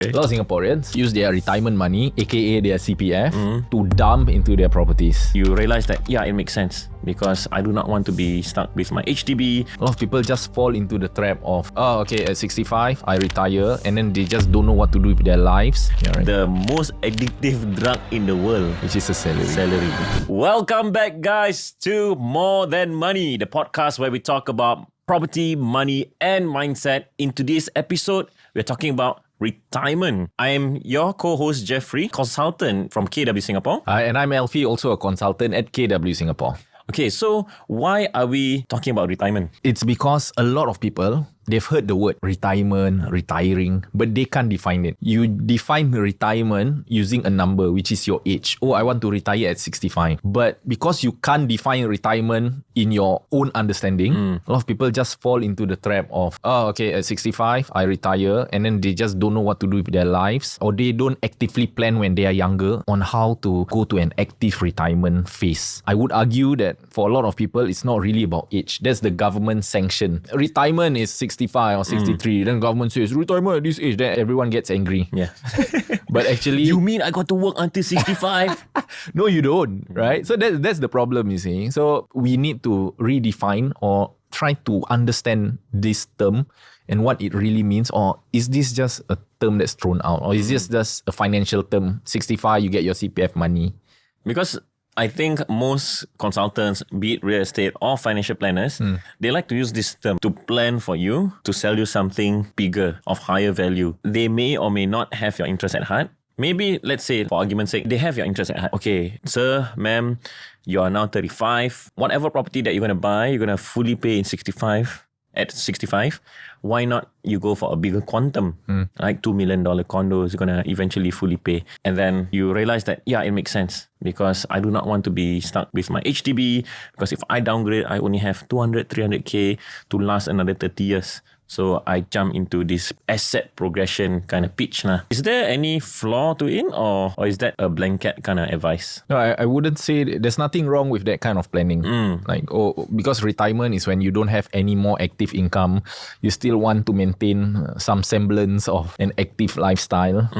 A lot of Singaporeans use their retirement money, aka their CPF, to dump into their properties. You realize that, it makes sense because I do not want to be stuck with my HDB. A lot of people just fall into the trap of, at 65, I retire, and then they just don't know what to do with their lives. Yeah, right. The most addictive drug in the world, which is a salary. Welcome back, guys, to More Than Money, the podcast where we talk about property, money, and mindset. In today's episode, we're talking about retirement. I am your co-host Jeffri, consultant from KW Singapore. And I'm Elfi, also a consultant at KW Singapore. Okay, so why are we talking about retirement? It's because a lot of people, they've heard the word retirement, retiring, but they can't define it. You define retirement using a number, which is your age. Oh, I want to retire at 65. But because you can't define retirement in your own understanding, a lot of people just fall into the trap of, at 65, I retire, and then they just don't know what to do with their lives, or they don't actively plan when they are younger on how to go to an active retirement phase. I would argue that for a lot of people, it's not really about age. That's the government sanction. Retirement is 65 or 63. Then government says, retirement at this age. Then everyone gets angry. Yeah. But actually... You mean I got to work until 65? No, you don't, right? So that's the problem, you see. So we need to redefine or try to understand this term and what it really means. Or is this just a term that's thrown out? Or is this just a financial term? 65, you get your CPF money. Because I think most consultants, be it real estate or financial planners, they like to use this term to plan for you, to sell you something bigger, of higher value. They may or may not have your interest at heart. Maybe, let's say, for argument's sake, they have your interest at heart. Okay, sir, ma'am, you are now 35. Whatever property that you're going to buy, you're going to fully pay in 65. At 65, why not you go for a bigger quantum, like $2 million condos, you're going to eventually fully pay. And then you realize that, it makes sense because I do not want to be stuck with my HDB, because if I downgrade, I only have 200, 300K to last another 30 years. So I jump into this asset progression kind of pitch. Is there any flaw to it, or is that a blanket kind of advice? No, I wouldn't say there's nothing wrong with that kind of planning. Because retirement is when you don't have any more active income, you still want to maintain some semblance of an active lifestyle.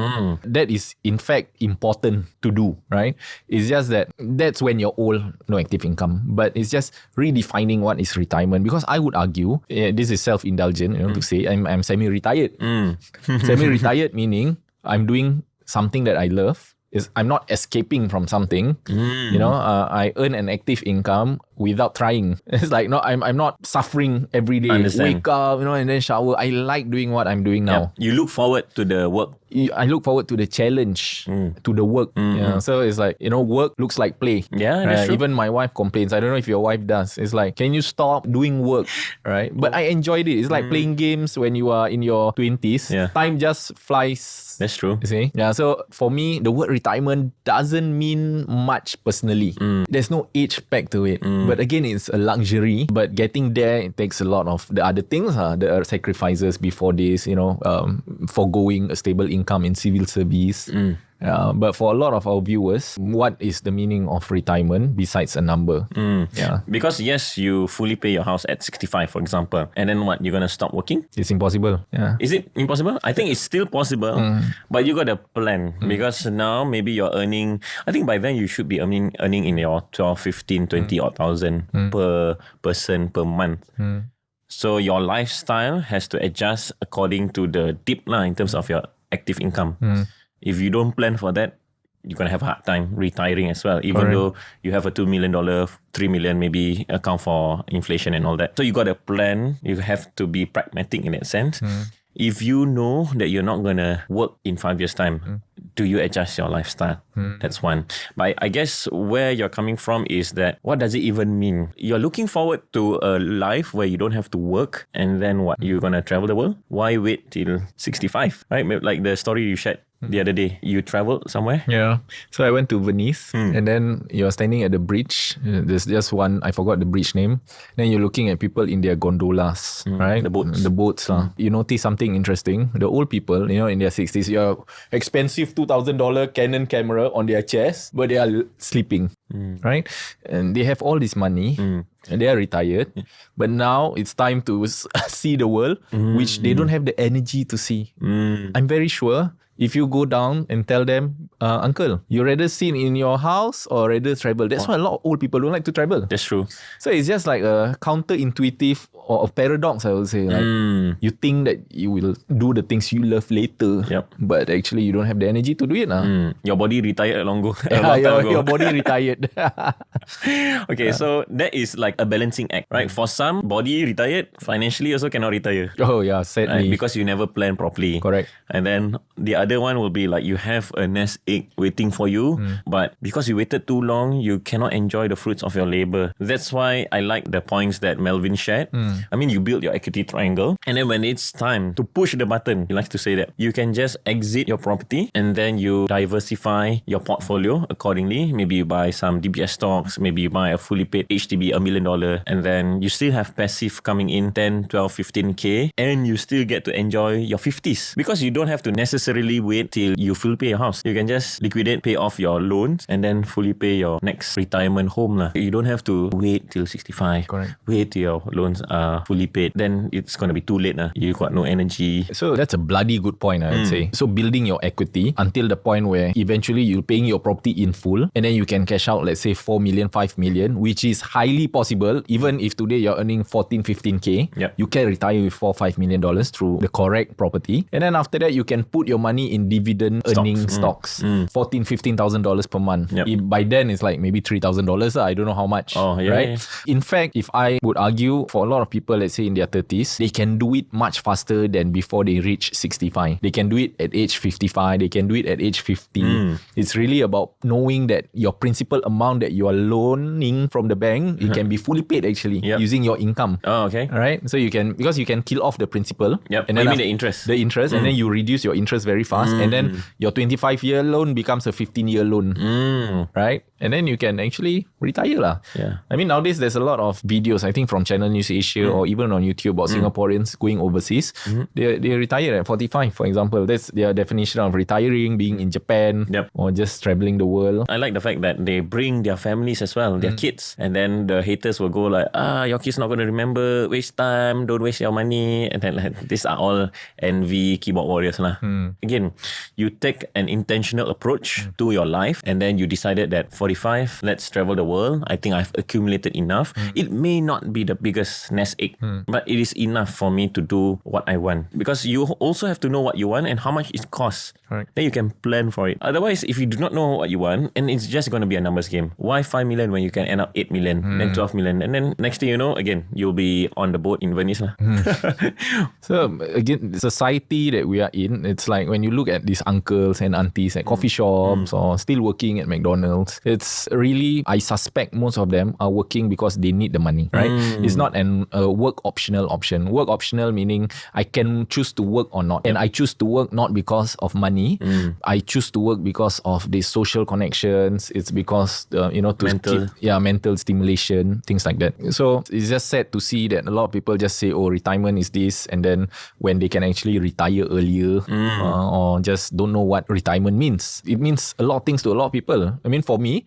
That is in fact important to do, right? It's just that's when you're old, no active income. But it's just redefining what is retirement, because I would argue, this is self-indulgent, to say I'm semi-retired. Semi-retired meaning I'm doing something that I love. I'm not escaping from something. I earn an active income without trying. It's like, no, I'm not suffering every day. Wake up, and then shower. I like doing what I'm doing now. You look forward to the work. I look forward to the challenge, to the work. So it's like, work looks like play. Yeah, that's true. Even my wife complains. I don't know if your wife does. It's like, can you stop doing work, right? But I enjoyed it. It's like playing games when you are in your 20s. Yeah. Time just flies. That's true. You see? Yeah, so for me, the word retirement doesn't mean much personally. There's no age peg to it. But again, it's a luxury. But getting there, it takes a lot of the other things, the sacrifices before this, foregoing a stable income in civil service. But for a lot of our viewers, what is the meaning of retirement besides a number? Because yes, you fully pay your house at 65, for example. And then what? You're going to stop working? It's impossible. Yeah. Is it impossible? I think it's still possible. But you got a plan. Because now maybe you're earning, I think by then you should be earning in your 12, 15, 20 odd thousand per person per month. So your lifestyle has to adjust according to the dip in terms of your active income. If you don't plan for that, you're going to have a hard time retiring as well. Even though you have a $2 million, $3 million maybe account for inflation and all that. So you got a plan. You have to be pragmatic in that sense. If you know that you're not going to work in 5 years' time, do you adjust your lifestyle? That's one. But I guess where you're coming from is that, what does it even mean? You're looking forward to a life where you don't have to work, and then what? You're going to travel the world? Why wait till 65? Right? Like the story you shared the other day. You traveled somewhere? Yeah. So I went to Venice, and then you're standing at the bridge. There's just one, I forgot the bridge name. Then you're looking at people in their gondolas, right? The boats. The boats. You notice something interesting. The old people, in their 60s, your expensive $2,000 Canon camera on their chest, but they are sleeping, right? And they have all this money. And they are retired, but now it's time to see the world, which they don't have the energy to see. I'm very sure if you go down and tell them, uncle, you rather sit in your house or rather travel? That's why a lot of old people don't like to travel. That's true. So it's just like a counterintuitive or a paradox, I would say. Like you think that you will do the things you love later, but actually you don't have the energy to do it. Your body retired long ago. Your body retired. Okay, so that is like a balancing act, right? For some, body retired, financially also cannot retire. Oh yeah, sadly. Right? Because you never plan properly. Correct. And then the other one will be like you have a nest egg waiting for you, but because you waited too long, you cannot enjoy the fruits of your labor. That's why I like the points that Melvin shared. I mean, you build your equity triangle, and then when it's time to push the button, he likes to say that you can just exit your property and then you diversify your portfolio accordingly. Maybe you buy some DBS stocks, maybe you buy a fully paid HDB $1 million, and then you still have passive coming in 10, 12, 15K, and you still get to enjoy your 50s because you don't have to necessarily wait till you fully pay your house. You can just liquidate, pay off your loans, and then fully pay your next retirement home lah. You don't have to wait till 65. Correct. Wait till your loans are fully paid. Then it's going to be too late. You got no energy. So that's a bloody good point, I would say. So building your equity until the point where eventually you're paying your property in full, and then you can cash out, let's say 4 million, 5 million, which is highly possible. Even if today you're earning 14, 15K, you can retire with $4-5 million through the correct property. And then after that, you can put your money in dividend earning stocks. $14,000-15,000 per month. By then, it's like maybe $3,000. I don't know how much. Right? In fact, if I would argue for a lot of people, let's say in their 30s, they can do it much faster than before they reach 65. They can do it at age 55. They can do it at age 50. It's really about knowing that your principal amount that you are loaning from the bank, it can be fully paid actually using your income. Right? So you can, because you can kill off the principal. And then the interest. The interest, and then you reduce your interest very fast, and then your 25-year loan becomes a 15-year loan. Right? And then you can actually retire lah. I mean, nowadays there's a lot of videos, I think from Channel News Asia or even on YouTube about Singaporeans going overseas. They retire at 45, for example. That's their definition of retiring, being in Japan or just traveling the world. I like the fact that they bring their families as well, their kids, and then the haters will go like, your kid's not going to remember, waste time, don't waste your money, and then like, these are all envy keyboard warriors lah. Again, you take an intentional approach to your life, and then you decided that 45, let's travel the world. I think I've accumulated enough. It may not be the biggest nest egg, but it is enough for me to do what I want, because you also have to know what you want and how much it costs. Then you can plan for it. Otherwise, if you do not know what you want, and it's just going to be a numbers game. Why 5 million when you can end up 8 million, then 12 million, and then next thing you know, again, you'll be on the boat in Venice lah. So again, society that we are in, it's like when you look at these uncles and aunties at coffee shops or still working at McDonald's, it's really, I suspect most of them are working because they need the money, right? It's not an work optional option. Work optional meaning I can choose to work or not. And I choose to work not because of money. I choose to work because of the social connections. It's because, to mental. keep mental stimulation, things like that. So it's just sad to see that a lot of people just say, oh, retirement is this. And then when they can actually retire earlier or just don't know what retirement means. It means a lot of things to a lot of people. I mean, for me,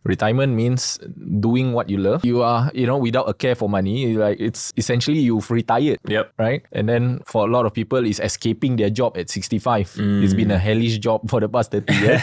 retirement means doing what you love. You are, without a care for money. Like it's essentially you've retired. Right? And then for a lot of people, it's escaping their job at 65. It's been a hellish job for the past 30 years.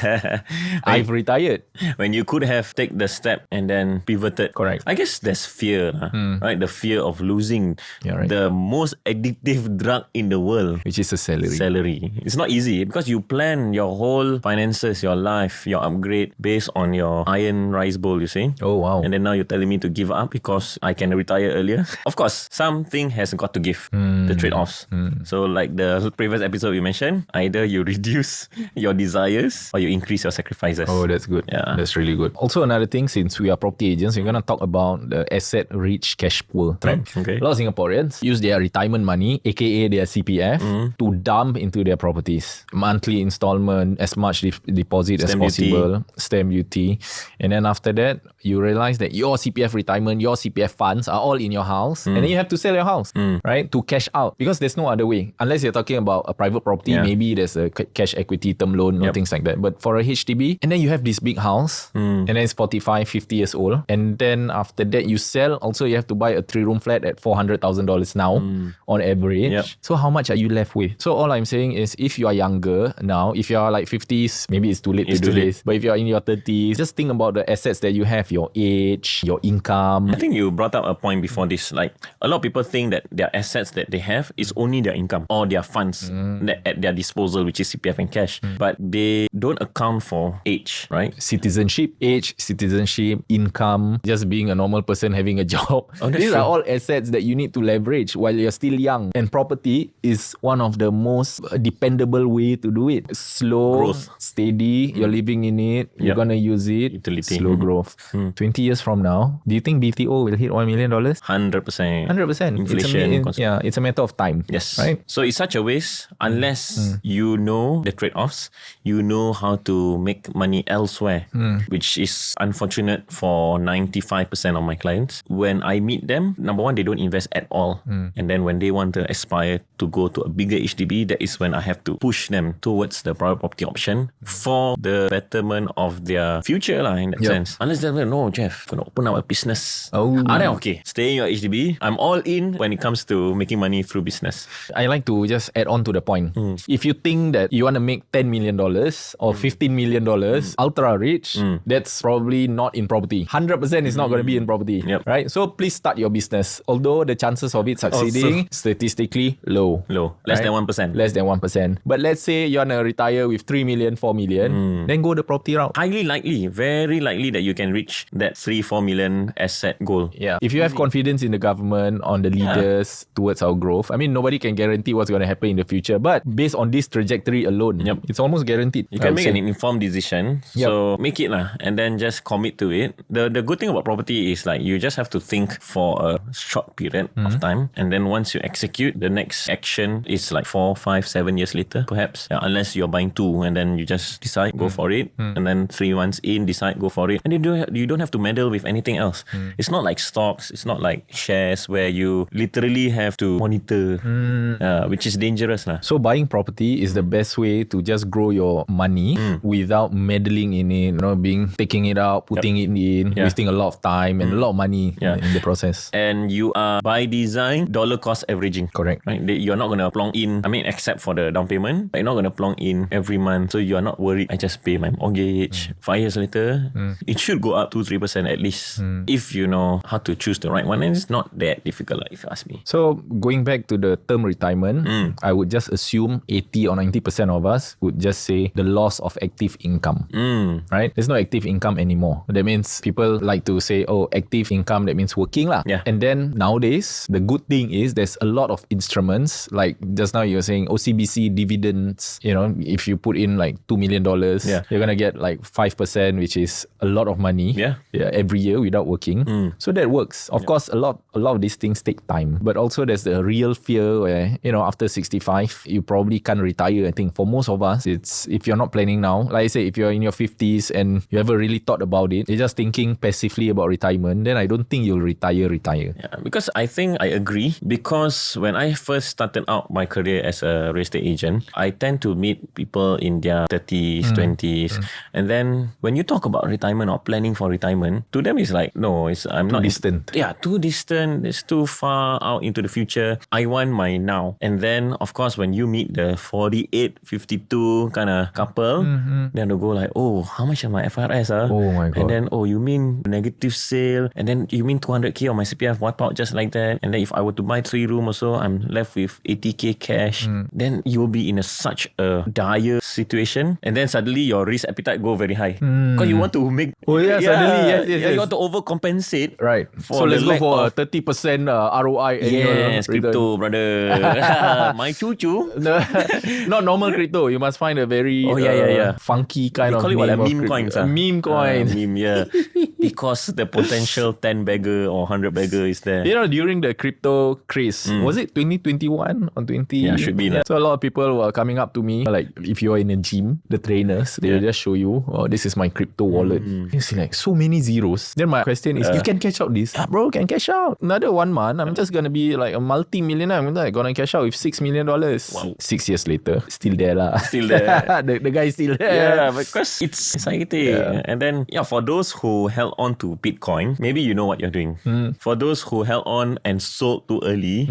I've retired. When you could have taken the step and then pivoted. Correct. I guess there's fear, right? The fear of losing the most addictive drug in the world, which is a salary. It's not easy because you plan your whole finances, your life, your upgrade based on your iron rice bowl, you see. Oh, wow. And then now you're telling me to give up because I can retire earlier. Of course, something has got to give, the trade-offs. So like the previous episode we mentioned, either you reduce your desires or you increase your sacrifices. Oh, that's good. Yeah. That's really good. Also, another thing, since we are property agents, we're going to talk about the asset-rich cash pool. Right? Okay. A lot of Singaporeans use their retirement money, aka their CPF, to dump into their properties. Monthly installment, as much deposit as possible, stamp duty. And then after that, you realize that your CPF retirement, your CPF funds are all in your house. And then you have to sell your house, right? To cash out. Because there's no other way. Unless you're talking about a private property, maybe there's a cash equity term loan or things like that. But for a HDB, and then you have this big house, and then it's 45, 50 years old. And then after that, you sell. Also, you have to buy a 3-room flat at $400,000 now on average. So how much are you left with? So all I'm saying is, if you are younger, younger now, if you're like 50s, maybe it's too late to do this. But if you're in your 30s, just think about the assets that you have, your age, your income. I think you brought up a point before this. Like, a lot of people think that their assets that they have is only their income or their funds that at their disposal, which is CPF and cash. But they don't account for age, right? Citizenship, age, citizenship, income, just being a normal person having a job. These are all assets that you need to leverage while you're still young. And property is one of the most dependable way to do it. Slow, growth. Steady, you're living in it, you're gonna use it. Utility. Slow growth. 20 years from now, do you think BTO will hit $1 million? 100%. 100%. Inflation. It's a matter of time. Yes. Right? So it's such a waste unless you know the trade-offs, you know how to make money elsewhere, which is unfortunate for 95% of my clients. When I meet them, number one, they don't invest at all. And then when they want to aspire to go to a bigger HDB, that is when I have to push them towards the private property option for the betterment of their future in that sense. Unless they're like, no, Jeff, I'm going to open up a business. Then okay, stay in your HDB. I'm all in when it comes to making money through business. I like to just add on to the point. If you think that you want to make $10 million or $15 million, ultra rich, that's probably not in property. 100% is not going to be in property, right? So please start your business. Although the chances of it succeeding statistically low. Less than 1%. Less than 1%. But let's say you want to retire with 3 million, 4 million, then go the property route. Highly likely, very likely that you can reach that 3-4 million asset goal. Yeah. If you have confidence in the government, on the leaders towards our growth, I mean, nobody can guarantee what's going to happen in the future. But based on this trajectory alone, it's almost guaranteed. You can make an informed decision. So make it and then just commit to it. The good thing about property is like you just have to think for a short period of time. And then once you execute, the next action is like 4, 5, 7 years later, perhaps. Unless you're buying 2 and then you just decide, go for it. And then 3 months in, decide, go for it. And you don't have to meddle with anything else. It's not like stocks. It's not like shares where you literally have to monitor, which is dangerous. So buying property is the best way to just grow your money without meddling in it, taking it out, putting it in, wasting a lot of time and a lot of money in the process. And you are by design dollar cost averaging. Correct. Right? You're not going to plonk in, except for the down payment, you're not going to plonk in every month. So you're not worried. I just pay my mortgage. 5 years later, it should go up 2-3% at least if you know how to choose the right one. And it's not that difficult if you ask me. So going back to the term retirement, I would just assume 80 or 90% of us would just say the loss of active income. Right? There's no active income anymore. That means people like to say, active income, that means working lah. And then nowadays, the good thing is there's a lot of instruments, like just now you were saying OCBC dividends. If you put in like $2 million, you're gonna get like 5%, which is a lot of money every year without working. So that works. Of course, a lot of these things take time, but also there's the real fear where after 65 you probably can't retire. I think for most of us, it's if you're not planning now, like I say, if you're in your 50s and you haven't really thought about it, you're just thinking passively about retirement, then I don't think you'll retire. Because I think I agree, because when I first started out my career as a real estate agent, I tend to meet people in their 30s, 20s, and then when you talk about retirement or planning for retirement, to them it's like, no, I'm not distant. Too distant. It's too far out into the future. I want my now. And then of course when you meet the 48, 52 kind of couple, then they'll go like, how much are my FRS? Oh my God. And then you mean negative sale, and then you mean 200k on my CPF wipe out just like that. And then if I were to buy 3 room or so, I'm left with 80k cash. Then you will be in such a dire situation, and then suddenly your risk appetite go very high because you want to make suddenly you want to overcompensate, right? So let's go for a 30% ROI annual crypto, brother. My chuchu. Not normal crypto. You must find a very funky kind of call it name what, of meme coins. Meme coins. Because the potential 10 bagger or 100 bagger is there. During the crypto craze, was it 2021 or 20? Yeah, should be. So a lot of people were coming up to me, like if you're in a gym, the trainers, they will just show you, this is my crypto wallet. You see like so many zeros. Then my question is, you can cash out this? Bro, can cash out. Another 1 month, I'm just going to be like a multi-millionaire. I'm like going to cash out with $6 million. Wow. 6 years later, still there lah. Still there. the guy is still there. Yeah, because it's exciting. And then, for those who held held on to Bitcoin, maybe you know what you're doing. For those who held on and sold too early,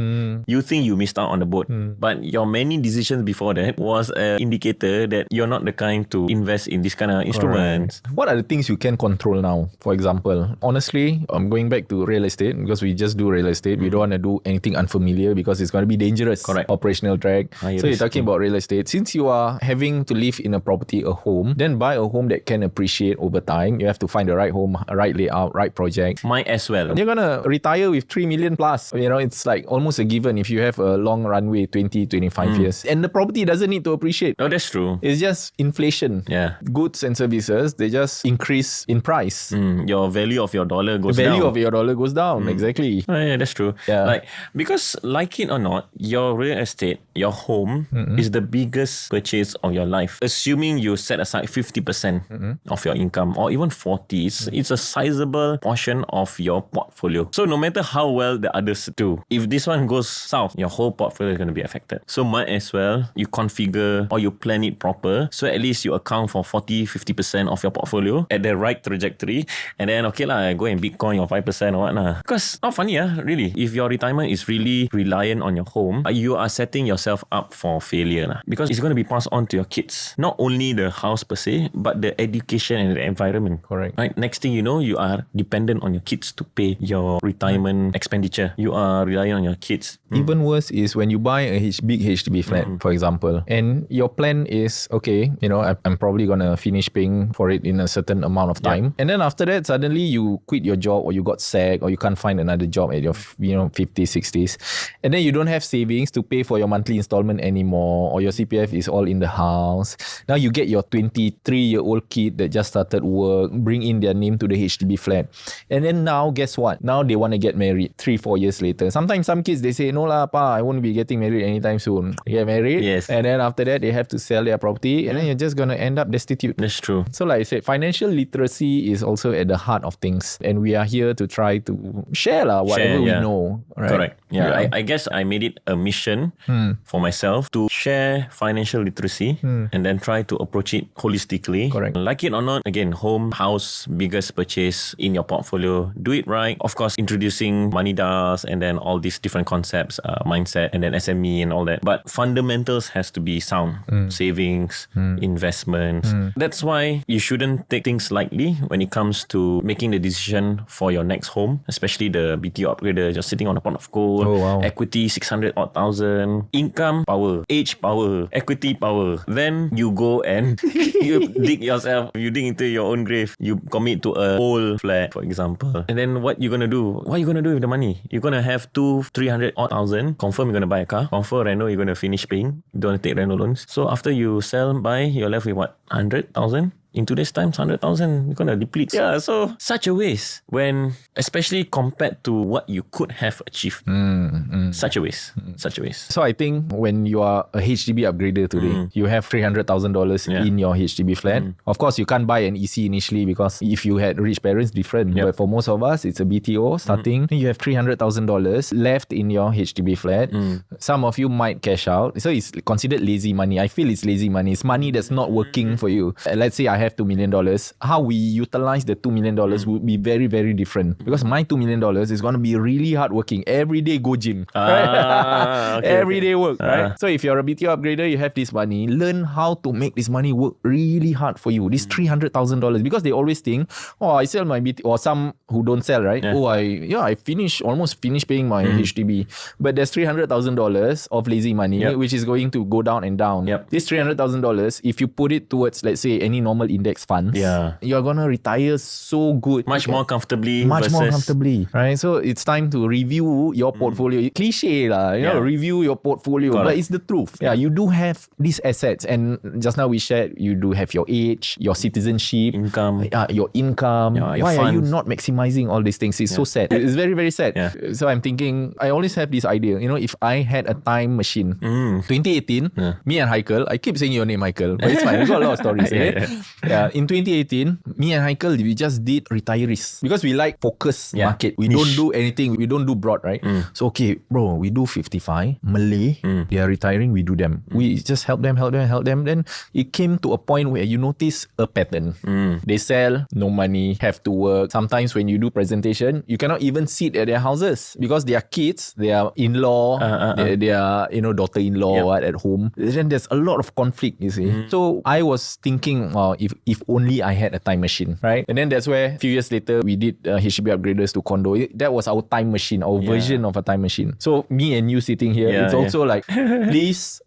you think you missed out on the boat. But your many decisions before that was an indicator that you're not the kind to invest in this kind of instruments. What are the things you can control now? For example, honestly, I'm going back to real estate because we just do real estate. We don't want to do anything unfamiliar because it's going to be dangerous. Correct. Operational drag. So you're talking about real estate. Since you are having to live in a property, a home, then buy a home that can appreciate over time. You have to find the right home, right layout, right project. Might as well. You're going to retire with 3 million plus. You know, it's like almost a given if you have a long runway, 20, 25 years. And the property doesn't need to appreciate. Oh, that's true. It's just inflation. Yeah. Goods and services, they just increase in price. Your value of your dollar goes The down. value of your dollar goes down. Exactly. Oh, yeah, that's true. Yeah. Because like it or not, your real estate, your home is the biggest purchase of your life. Assuming you set aside 50% of your income or even 40%, it's a sizable portion of your portfolio. So no matter how well the others do, if this one goes south, your whole portfolio is going to be affected. So might as well you configure or you plan it proper. So at least you account for 40-50% of your portfolio at the right trajectory. And then go and Bitcoin or 5% or what. Because not funny, really. If your retirement is really reliant on your home, you are setting yourself up for failure. Because it's going to be passed on to your kids. Not only the house per se, but the education and the environment. Correct. Right? Next thing you know, you are dependent on your kids to pay your retirement expenditure. You are relying on your kids. Even worse is when you buy a big HDB flat, for example, and your plan is, okay, I'm probably going to finish paying for it in a certain amount of time. And then after that, suddenly you quit your job or you got sacked or you can't find another job at your 50s, 60s. And then you don't have savings to pay for your monthly installment anymore, or your CPF is all in the house. Now you get your 23-year-old kid that just started work, bring in their name to the HDB flat. And then now, guess what? Now they want to get married 3-4 years later. Sometimes some kids, they say, no lah, pa, I won't be getting married anytime soon. They get married. Yes. And then after that, they have to sell their property. And then you're just going to end up destitute. That's true. So like I said, financial literacy is also at the heart of things. And we are here to try to share whatever we know. Right? Correct. Yeah. I guess I made it a mission for myself to share financial literacy and then try to approach it holistically. Correct. Like it or not, again, home, house, biggest purchase in your portfolio. Do it right. Of course, introducing money DAS and then all these different concepts, mindset and then SME and all that. But fundamentals has to be sound. Savings, investments. That's why you shouldn't take things lightly when it comes to making the decision for your next home, especially the BTO upgrader, just sitting on a pot of gold. Oh, wow. Equity 600,000, income power, age power, equity power. Then you go and you dig into your own grave. You commit to a whole flat, for example. And then what you gonna do? What are you gonna do with the money? You're gonna have 200,000-300,000. Confirm you're gonna buy a car. Confirm rental you're gonna finish paying. You don't want to take rental loans. So after you sell, buy, you're left with what? 100,000? In today's time, 100,000, you're going to deplete. Yeah, so such a waste when, especially compared to what you could have achieved. Such a waste. Such a waste. So I think when you are a HDB upgrader today, you have $300,000 in your HDB flat. Of course, you can't buy an EC initially because if you had rich parents, different. But for most of us, it's a BTO starting. You have $300,000 left in your HDB flat. Some of you might cash out. So it's considered lazy money. I feel it's lazy money. It's money that's not working for you. Let's say I have $2 million. How we utilize the $2 million would be very, very different. Because my $2 million is going to be really hardworking. Every day go gym. Every day work. Right? So if you're a BTO upgrader, you have this money. Learn how to make this money work really hard for you. This $300,000. Because they always think, I sell my BTO. Or some who don't sell, right? I almost finished paying my HDB. But there's $300,000 of lazy money, which is going to go down and down. This $300,000, if you put it towards, let's say, any normal index funds, you're going to retire so good. Much more comfortably. Right? So it's time to review your portfolio. Cliche review your portfolio. Correct. But it's the truth. You do have these assets. And just now we shared, you do have your age, your citizenship, your income. Your Why funds. are you not maximizing all these things? It's so sad. It's very, very sad. So I'm thinking, I always have this idea, if I had a time machine, 2018, me and Heikel, I keep saying your name, Heikel, but it's fine. We've got a lot of stories. Yeah, in 2018, me and Heikel, we just did retirees because we like focus market. We don't do anything. We don't do broad, right? So okay, bro, we do 55 Malay. They are retiring. We do them. We just help them. Then it came to a point where you notice a pattern. They sell, no money, have to work. Sometimes when you do presentation, you cannot even sit at their houses because their kids, their in-law, their daughter-in-law at home. Then there's a lot of conflict, you see. So I was thinking, if only I had a time machine, right? And then that's where a few years later we did HDB upgraders to condo. That was our time machine, our version of a time machine. So me and you sitting here, it's also like, please,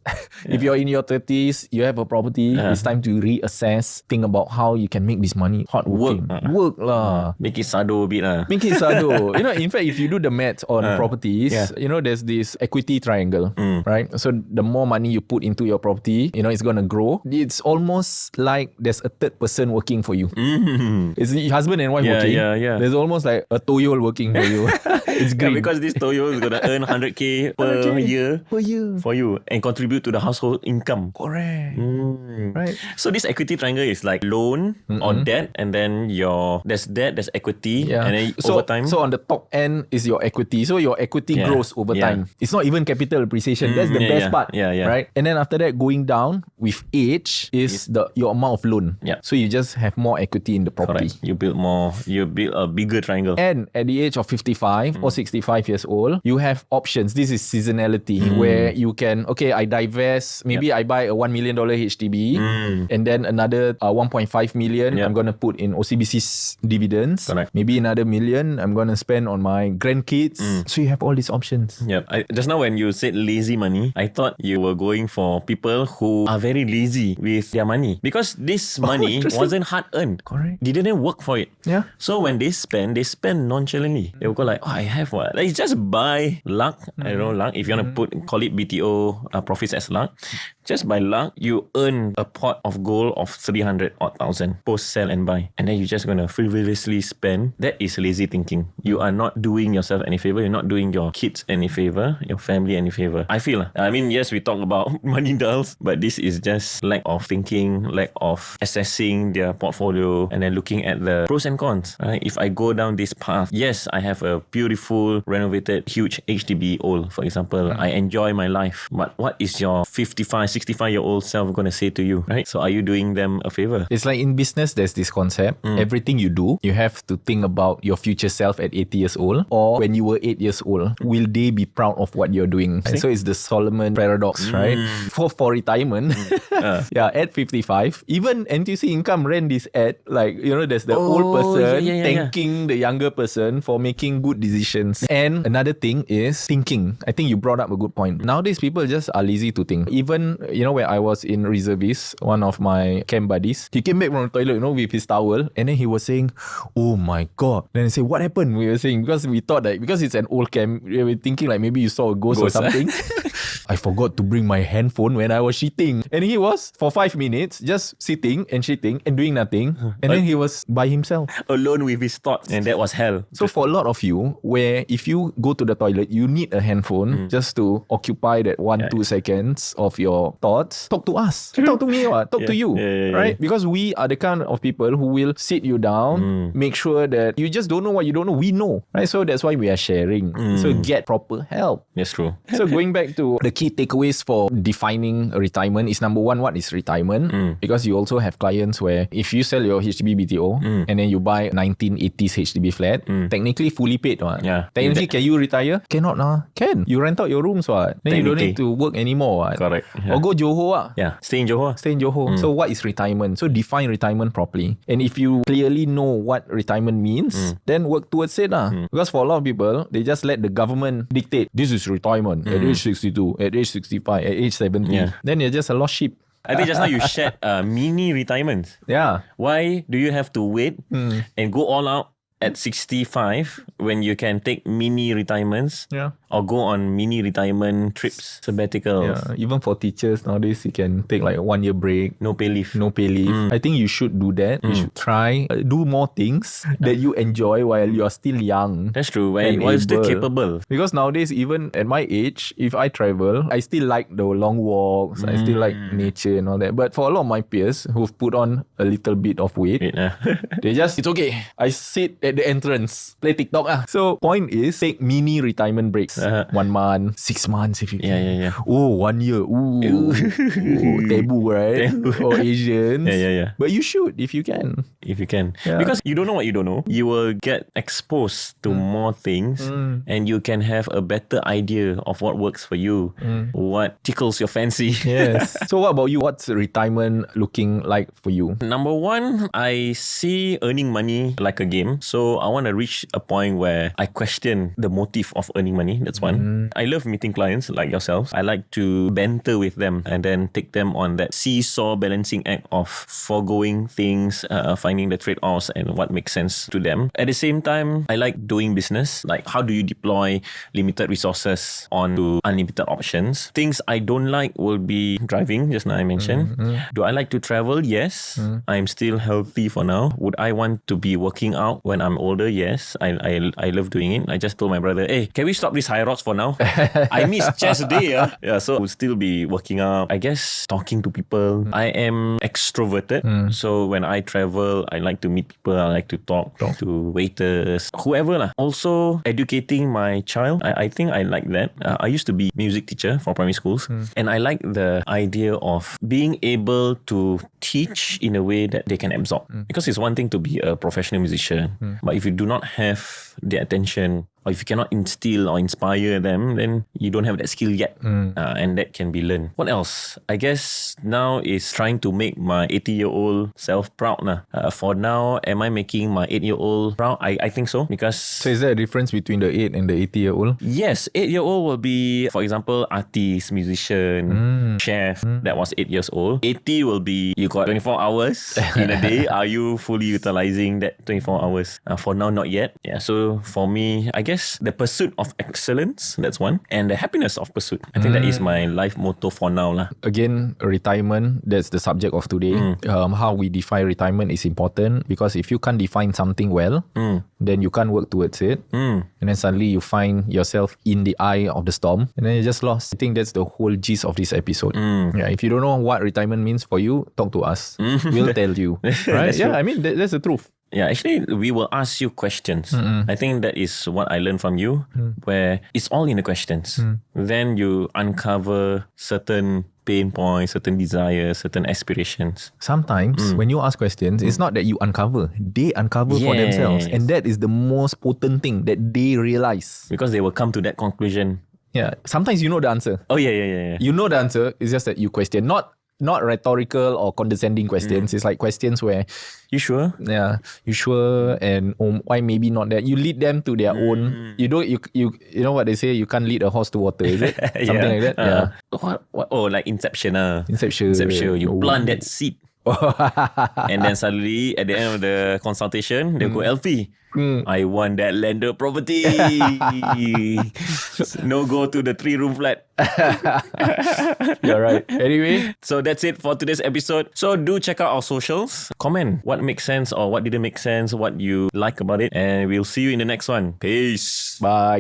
if you're in your 30s, you have a property, it's time to reassess, think about how you can make this money hard working. Work lah. Make it sado a bit lah. Make it sado. In fact, if you do the maths on properties, there's this equity triangle, right? So the more money you put into your property, it's going to grow. It's almost like there's a third person working for you. It's the husband and wife working. There's almost like a toyol working for you. It's green. Because this toyol is going to earn 100k per year for you and contribute to the household income. Correct. Right. So this equity triangle is like loan or debt, and then there's debt, there's equity, and then over time. So on the top end is your equity. So your equity grows over time. It's not even capital appreciation. That's the best part. Right. And then after that, going down with age is your amount of loan. So you just have more equity in the property. Correct. You build a bigger triangle. And at the age of 55 or 65 years old, you have options. This is seasonality where you can, I divest. Maybe I buy a $1 million HDB and then another 1.5 million I'm going to put in OCBC's dividends. Correct. Maybe another million I'm going to spend on my grandkids. So you have all these options. Just now when you said lazy money, I thought you were going for people who are very lazy with their money because this money wasn't hard earned. Correct. They didn't work for it. Yeah. So when they spend nonchalantly. They will go like, I have what? Like, just buy luck. I don't know, luck. If you want to call it BTO profits as luck, just by luck, you earn a pot of gold of 300,000 post sell and buy, and then you're just gonna frivolously spend. That is lazy thinking. You are not doing yourself any favor. You're not doing your kids any favor, your family any favor. I feel. I mean, yes, we talk about money dolls, but this is just lack of thinking, lack of assessing their portfolio, and then looking at the pros and cons. Right? If I go down this path, yes, I have a beautiful, renovated, huge HDB old, for example. I enjoy my life. But what is your 55, 65-year-old self going to say to you, right? So are you doing them a favor? It's like in business, there's this concept. Everything you do, you have to think about your future self at 80 years old or when you were 8 years old. Will they be proud of what you're doing? So it's the Solomon paradox, right? For retirement, at 55, even NTUC Income ran this ad, like, there's the old person thanking the younger person for making good decisions. And another thing is thinking. I think you brought up a good point. Nowadays, people just are lazy to think. Even, where I was in reservist, one of my camp buddies, he came back from the toilet, with his towel, and then he was saying, oh my God. Then I said, what happened? We were saying, because we thought that, because it's an old camp, we were thinking like maybe you saw a ghost or something. I forgot to bring my handphone when I was shitting. And he was, for 5 minutes, just sitting and shitting and doing nothing. And then he was by himself. Alone with his thoughts. And that was hell. So for a lot of you, where if you go to the toilet, you need a handphone just to occupy that 1-2 seconds of your thoughts. Talk to us. Talk to me. Talk to you. Right? Because we are the kind of people who will sit you down, make sure that you just don't know what you don't know. We know. Right? So that's why we are sharing. So get proper help. That's true. So going back to the key takeaways for defining retirement is, number one, what is retirement? Because you also have clients where if you sell your HDB BTO and then you buy 1980s HDB flat, technically fully paid. Technically, can you retire? Cannot. Can. You rent out your rooms. Then you don't need to work anymore. Correct. Or go Johor. Stay in Johor. So what is retirement? So define retirement properly. And if you clearly know what retirement means, then work towards it. Because for a lot of people, they just let the government dictate, this is retirement at age 62, at age 65, at age 70. Then you're just a lost sheep. I think just now you shared mini retirement. Yeah. Why do you have to wait and go all out at 65 when you can take mini retirements or go on mini retirement trips, sabbaticals. Yeah, even for teachers nowadays, you can take like a 1 year break. No pay leave. I think you should do that. You should try do more things that you enjoy while you are still young. That's true. While you're still capable. Because nowadays, even at my age, if I travel, I still like the long walks. I still like nature and all that. But for a lot of my peers who've put on a little bit of weight, they just, it's okay. I sit at the entrance, play TikTok. So point is, take mini retirement breaks. 1 month, 6 months if you can. Yeah. Oh, 1 year. Ooh. Taboo, right? For Asians. Yeah. But you should if you can. If you can. Because you don't know what you don't know. You will get exposed to more things and you can have a better idea of what works for you, what tickles your fancy. Yes. So what about you? What's retirement looking like for you? Number one, I see earning money like a game. So I want to reach a point where I question the motive of earning money. That's one. I love meeting clients like yourselves. I like to banter with them and then take them on that seesaw balancing act of foregoing things, finding the trade-offs and what makes sense to them. At the same time, I like doing business. Like, how do you deploy limited resources onto unlimited options? Things I don't like will be driving, just now I mentioned. Do I like to travel? Yes. I'm still healthy for now. Would I want to be working out when I'm older? Yes. I love doing it. I just told my brother, hey, can we stop these high rocks for now? I miss chest day. Yeah, so I will still be working out. I guess talking to people. I am extroverted. So when I travel, I like to meet people. I like to talk to waiters, whoever lah. Also educating my child. I think I like that. I used to be music teacher for primary schools, and I like the idea of being able to teach in a way that they can absorb. Because it's one thing to be a professional musician, but if you do not have the attention, or if you cannot instill or inspire them, then you don't have that skill yet. And that can be learned. What else? I guess now is trying to make my 80-year-old self proud. For now, am I making my 8-year-old proud? I think so. Because... So is there a difference between the 8 and the 80-year-old? Yes, 8-year-old will be, for example, artist, musician, chef. That was 8 years old. 80 will be, you got 24 hours in a day. Are you fully utilizing that 24 hours? For now, not yet. Yeah. So for me, I guess the pursuit of excellence, that's one, and the happiness of pursuit. I think that is my life motto for now lah. Again, retirement, that's the subject of today. How we define retirement is important, because if you can't define something well, then you can't work towards it, and then suddenly you find yourself in the eye of the storm, and then you're just lost. I think that's the whole gist of this episode. If you don't know what retirement means for you, talk to us. We'll tell you. Right? Yeah, I mean, that's the truth. Yeah, actually, we will ask you questions. I think that is what I learned from you, where it's all in the questions. Then you uncover certain pain points, certain desires, certain aspirations. Sometimes when you ask questions, it's not that you uncover. They uncover for themselves. And that is the most potent thing, that they realize. Because they will come to that conclusion. Yeah. Sometimes you know the answer. Oh, yeah. You know the answer. It's just that you question. Not rhetorical or condescending questions. It's like questions where... You sure? Yeah. You sure? And why maybe not that? You lead them to their own... You know what they say? You can't lead a horse to water, is it? Something like that? Yeah. What? Oh, like Inception. Inception. You plant that seed. And then suddenly at the end of the consultation, they'll go, Elfi, I want that landed property. No go to the 3-room flat. You're right. Anyway, so that's it for today's episode. So do check out our socials. Comment what makes sense or what didn't make sense, what you like about it, and we'll see you in the next one. Peace. Bye.